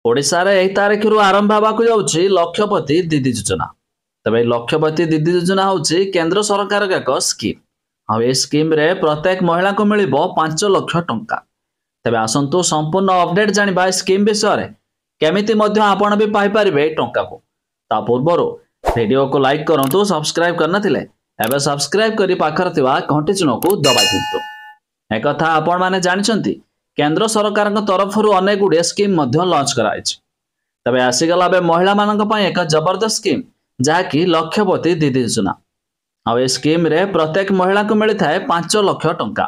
ओडिशारे एही तारिखରୁ आरंभ ହେବାକୁ ଯାଉଛି ଲକ୍ଷପତି ଦିଦି ଯୋଜନା। ତେବେ ଲକ୍ଷପତି ଦିଦି ଯୋଜନା ହେଉଛି କେନ୍ଦ୍ର ସରକାରଙ୍କ ଏକ ସ୍କିମ୍। ଆଉ ଏ ସ୍କିମ୍ରେ ପ୍ରତ୍ୟେକ ମହିଳାଙ୍କୁ ମିଳିବ 5 ଲକ୍ଷ ଟଙ୍କା। ତେବେ ଆସନ୍ତୁ ସମ୍ପୂର୍ଣ୍ଣ ଅପଡେଟ୍ ଜାଣିବା ଏ ସ୍କିମ୍ ବିଷୟରେ। କେମିତି ମଧ୍ୟ ଆପଣ ବି ପାଇପାରିବେ ଏହି ଟଙ୍କାକୁ। ତା ପୂର୍ବରୁ ଭିଡ଼ିଓକୁ ଲାଇକ୍ କରନ୍ତୁ, ସବସ୍କ୍ରାଇବ୍ କରିନଥିଲେ ଏବେ ସବସ୍କ୍ରାଇବ୍ କରି ପାଖରେ ଥିବା ଘଣ୍ଟି ଚିହ୍ନକୁ ଦବାଇ ଦିଅନ୍ତୁ। एकथा आपण माने जानिछंती केंद्र सरकारक तरफरु अनेक गुड़िया स्कीम मध्य लॉन्च कराइछि। तबे आसीगला बे महिला मानक पय एक जबरदस्त स्कीम जाकी लक्षपति दीदी योजना। आ ए स्कीम रे प्रत्येक महिला को मिली थाए 5 लाख टंका।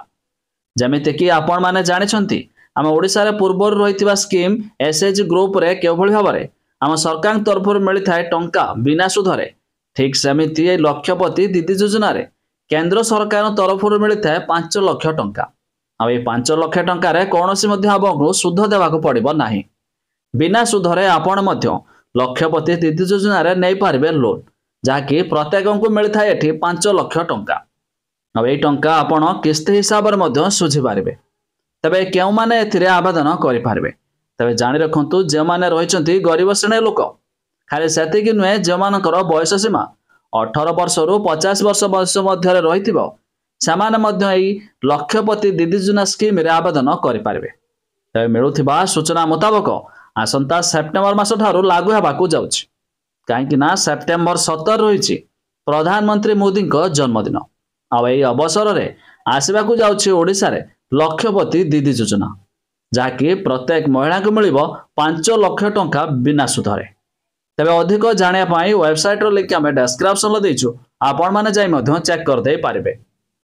जेमिति कि आपण माने जानिछंती आम ओडिसा रे पूर्वर रहितबा स्कीम एसएच ग्रुप रे केवल भाबरे आम सरकार तरफरु मिली थाए टंका बिना सुधरे। ठीक सेमिति ए लक्षपति दीदी योजना रे केंद्र सरकार तरफरु मिली थाए 5 लाख टंका। आ 5 लाख टंका रे कोनोसी मध्य आपको सुध देवाक पड़िबो नाही। बिना सुधरे आपण मध्य लक्षपति दीदी योजना रे नै पारबे लोन, जाकी प्रत्येक को मिली थाए एठी 5 लाख टंका। आ ए टंका आपण किस्त हिसाब रे मध्य सुझी पारबे। तबे केउ माने एथिरे आवेदन करि पारबे? तबे जानि रखंतु जे माने रहिचंती गरीब श्रेणी लोक, खाली सेति कि नुए जे मानकर बयस सीमा 18 वर्ष रु 50 वर्ष बयस मध्य रहिथिबो सेमाने मध्य एई लक्षपति दीदी योजना स्कीम रे आवेदन करि पारबे। तबे मिलुथिबा सूचना मुताबक आसंता सेप्टेम्बर मास ठारू लागू हेबाकू जाउछि। काहेकि ना सेप्टेम्बर 17 रहिछि प्रधानमंत्री मोदी को जन्मदिन। आ एई अवसर रे आसीबाकू जाउछि ओडिसा रे लक्षपति दीदी योजना, जाकी प्रत्येक महिला को मिलिबो 5 लाख टंका बिना सुधरे। तबे अधिक जानिया पाई वेबसाइट रो लिंक हमें डिस्क्रिप्शन रे देइछु, आपण माने जाई मध्य चेक कर दे पारिबे।